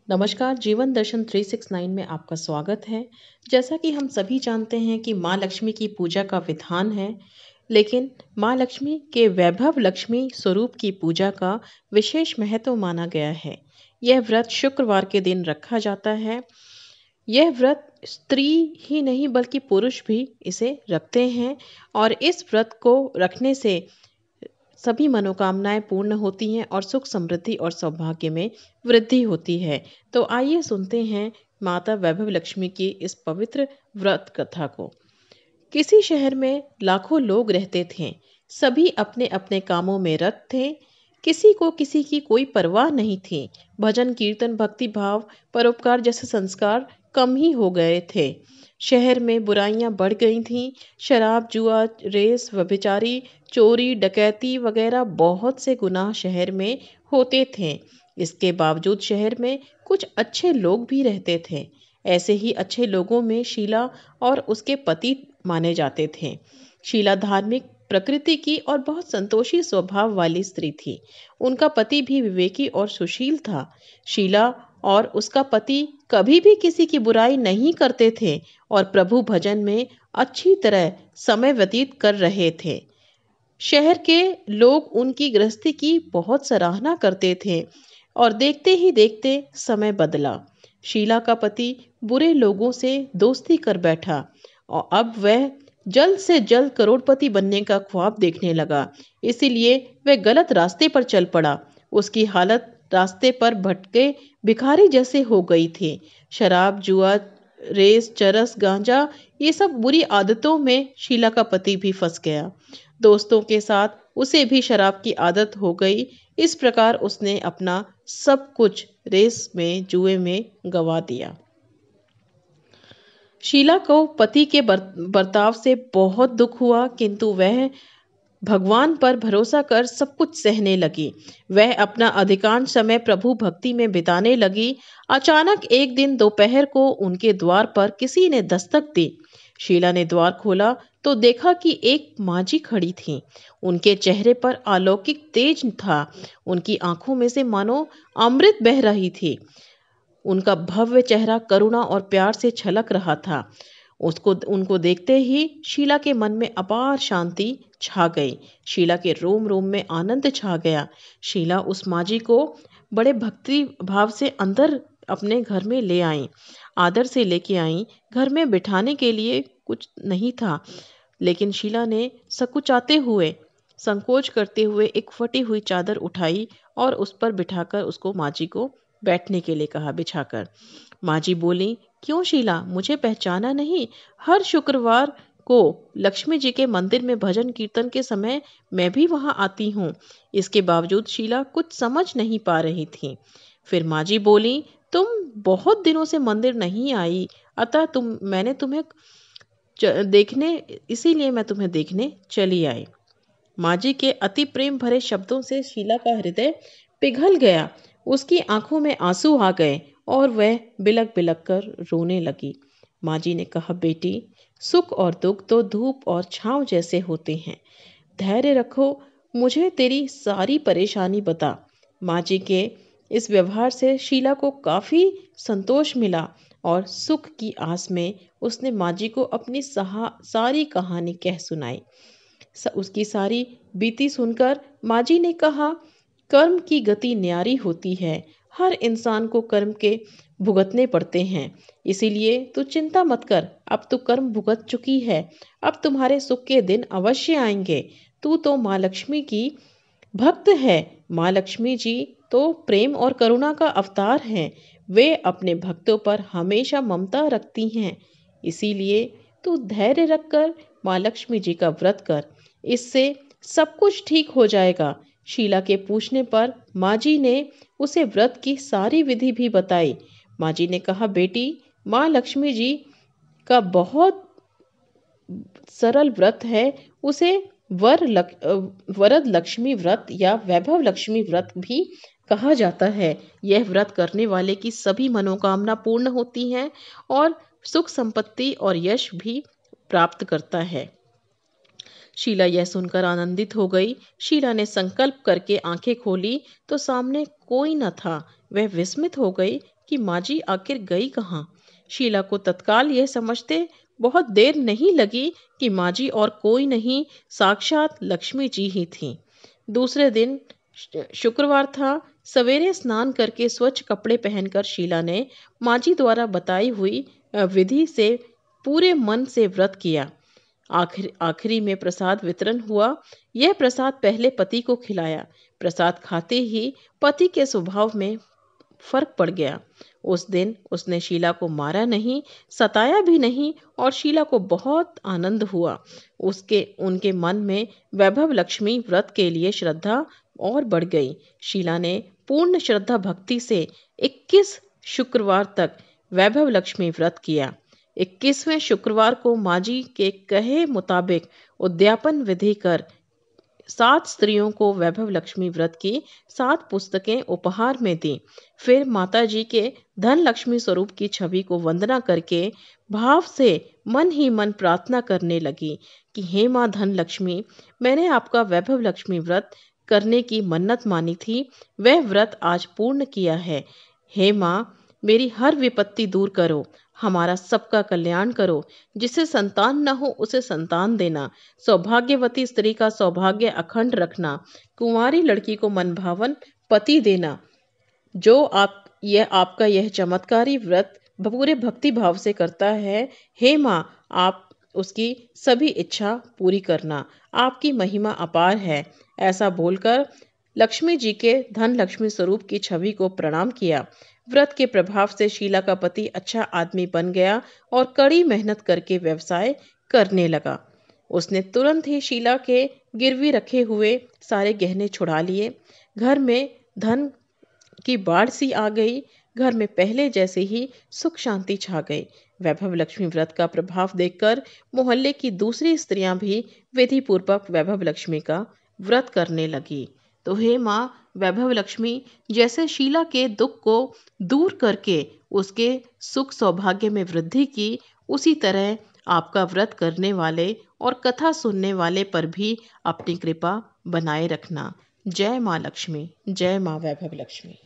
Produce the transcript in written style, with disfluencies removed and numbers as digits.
नमस्कार, जीवन दर्शन 369 में आपका स्वागत है। जैसा कि हम सभी जानते हैं कि माँ लक्ष्मी की पूजा का विधान है, लेकिन माँ लक्ष्मी के वैभव लक्ष्मी स्वरूप की पूजा का विशेष महत्व माना गया है। यह व्रत शुक्रवार के दिन रखा जाता है। यह व्रत स्त्री ही नहीं बल्कि पुरुष भी इसे रखते हैं और इस व्रत को रखने से सभी मनोकामनाएं पूर्ण होती हैं और सुख समृद्धि और सौभाग्य में वृद्धि होती है। तो आइए सुनते हैं माता वैभव लक्ष्मी की इस पवित्र व्रत कथा को। किसी शहर में लाखों लोग रहते थे। सभी अपने अपने कामों में रत थे। किसी को किसी की कोई परवाह नहीं थी। भजन कीर्तन भक्ति भाव परोपकार जैसे संस्कार कम ही हो गए थे। शहर में बुराइयां बढ़ गई थीं। शराब जुआ रेस व्यभिचारी चोरी डकैती वगैरह बहुत से गुनाह शहर में होते थे। इसके बावजूद शहर में कुछ अच्छे लोग भी रहते थे। ऐसे ही अच्छे लोगों में शीला और उसके पति माने जाते थे। शीला धार्मिक प्रकृति की और बहुत संतोषी स्वभाव वाली स्त्री थी। उनका पति भी विवेकी और सुशील था। शीला और उसका पति कभी भी किसी की बुराई नहीं करते थे और प्रभु भजन में अच्छी तरह समय व्यतीत कर रहे थे। शहर के लोग उनकी गृहस्थी की बहुत सराहना करते थे और देखते ही देखते समय बदला। शीला का पति बुरे लोगों से दोस्ती कर बैठा और अब वह जल्द से जल्द करोड़पति बनने का ख्वाब देखने लगा। इसीलिए वह गलत रास्ते पर चल पड़ा। उसकी हालत रास्ते पर भटके भिखारी जैसे हो गई थी। शराब जुआ रेस चरस गांजा ये सब बुरी आदतों में शीला का पति भी फंस गया। दोस्तों के साथ उसे भी शराब की आदत हो गई। इस प्रकार उसने अपना सब कुछ रेस में जुए में गंवा दिया। शीला को पति के बर्ताव से बहुत दुख हुआ, किंतु वह भगवान पर भरोसा कर सब कुछ सहने लगी। वह अपना अधिकांश समय प्रभु भक्ति में बिताने लगी। अचानक एक दिन दोपहर को उनके द्वार पर किसी ने दस्तक दी। शीला ने द्वार खोला तो देखा कि एक मांझी खड़ी थी। उनके चेहरे पर अलौकिक तेज था। उनकी आंखों में से मानो अमृत बह रही थी। उनका भव्य चेहरा करुणा और प्यार से छलक रहा था। उसको उनको देखते ही शीला के मन में अपार शांति छा गई। शीला के रोम रोम में आनंद छा गया। शीला उस माजी को बड़े भक्ति भाव से अंदर अपने घर में ले आई। आदर से लेके आई। घर में बिठाने के लिए कुछ नहीं था, लेकिन शीला ने सकुचाते हुए संकोच करते हुए एक फटी हुई चादर उठाई और उस पर बिठाकर उसको माजी को बैठने के लिए कहा बिछाकर। माजी बोली, क्यों शीला, मुझे पहचाना नहीं? हर शुक्रवार को लक्ष्मी जी के मंदिर में भजन कीर्तन के समय मैं भी वहां आती हूँ। इसके बावजूद शीला कुछ समझ नहीं पा रही थी। फिर माजी बोली, तुम बहुत दिनों से मंदिर नहीं आई, अतः मैंने तुम्हें देखने इसीलिए मैं तुम्हें देखने चली आई। माजी के अति प्रेम भरे शब्दों से शीला का हृदय पिघल गया। उसकी आंखों में आंसू आ गए और वह बिलक बिलक कर रोने लगी। माजी ने कहा, बेटी, सुख और दुख तो धूप और छांव जैसे होते हैं। धैर्य रखो, मुझे तेरी सारी परेशानी बता। माजी के इस व्यवहार से शीला को काफी संतोष मिला और सुख की आस में उसने माजी को अपनी सारी कहानी कह सुनाई। उसकी सारी बीती सुनकर माजी ने कहा, कर्म की गति न्यारी होती है। हर इंसान को कर्म के भुगतने पड़ते हैं। इसीलिए तू चिंता मत कर, अब तू कर्म भुगत चुकी है। अब तुम्हारे सुख के दिन अवश्य आएंगे। तू तो माँ लक्ष्मी की भक्त है। माँ लक्ष्मी जी तो प्रेम और करुणा का अवतार हैं। वे अपने भक्तों पर हमेशा ममता रखती हैं। इसीलिए तू धैर्य रखकर माँ लक्ष्मी जी का व्रत कर। इससे सब कुछ ठीक हो जाएगा। शीला के पूछने पर माजी ने उसे व्रत की सारी विधि भी बताई। माजी ने कहा, बेटी, माँ लक्ष्मी जी का बहुत सरल व्रत है। उसे वरद लक्ष्मी व्रत या वैभव लक्ष्मी व्रत भी कहा जाता है। यह व्रत करने वाले की सभी मनोकामना पूर्ण होती हैं और सुख संपत्ति और यश भी प्राप्त करता है। शीला यह सुनकर आनंदित हो गई। शीला ने संकल्प करके आंखें खोली तो सामने कोई न था। वह विस्मित हो गई कि माँ जी आखिर गई कहाँ। शीला को तत्काल यह समझते बहुत देर नहीं लगी कि माँ जी और कोई नहीं, साक्षात लक्ष्मी जी ही थीं। दूसरे दिन शुक्रवार था। सवेरे स्नान करके स्वच्छ कपड़े पहनकर शीला ने माँ जी द्वारा बताई हुई विधि से पूरे मन से व्रत किया। आखिरी में प्रसाद वितरण हुआ। यह प्रसाद पहले पति को खिलाया। प्रसाद खाते ही पति के स्वभाव में फर्क पड़ गया। उस दिन उसने शीला को मारा नहीं, सताया भी नहीं और शीला को बहुत आनंद हुआ। उनके मन में वैभव लक्ष्मी व्रत के लिए श्रद्धा और बढ़ गई। शीला ने पूर्ण श्रद्धा भक्ति से 21 शुक्रवार तक वैभव लक्ष्मी व्रत किया। 21वें शुक्रवार को माँ जी के कहे मुताबिक उद्यापन विधि कर 7 स्त्रियों को वैभव लक्ष्मी व्रत की 7 पुस्तकें उपहार में दी। फिर माता जी के धन लक्ष्मी स्वरूप की छवि को वंदना करके भाव से मन ही मन प्रार्थना करने लगी कि हे माँ धन लक्ष्मी, मैंने आपका वैभव लक्ष्मी व्रत करने की मन्नत मानी थी, वह व्रत आज पूर्ण किया है। हे माँ, मेरी हर विपत्ति दूर करो, हमारा सबका कल्याण करो। जिसे संतान न हो उसे संतान देना, सौभाग्यवती स्त्री का सौभाग्य अखंड रखना, कुंवारी लड़की को मनभावन पति देना। जो आपका यह चमत्कारी व्रत पूरे भक्ति भाव से करता है, हे माँ, आप उसकी सभी इच्छा पूरी करना। आपकी महिमा अपार है। ऐसा बोलकर लक्ष्मी जी के धन लक्ष्मी स्वरूप की छवि को प्रणाम किया। व्रत के प्रभाव से शीला का पति अच्छा आदमी बन गया और कड़ी मेहनत करके व्यवसाय करने लगा। उसने तुरंत ही शीला के गिरवी रखे हुए सारे गहने छुड़ा लिए। घर में धन की बाढ़ सी आ गई। घर में पहले जैसे ही सुख शांति छा गई। वैभव लक्ष्मी व्रत का प्रभाव देखकर मोहल्ले की दूसरी स्त्रियां भी विधि पूर्वक वैभव लक्ष्मी का व्रत करने लगी। तो हे माँ वैभव लक्ष्मी, जैसे शीला के दुख को दूर करके उसके सुख सौभाग्य में वृद्धि की, उसी तरह आपका व्रत करने वाले और कथा सुनने वाले पर भी अपनी कृपा बनाए रखना। जय माँ लक्ष्मी, जय माँ वैभव लक्ष्मी।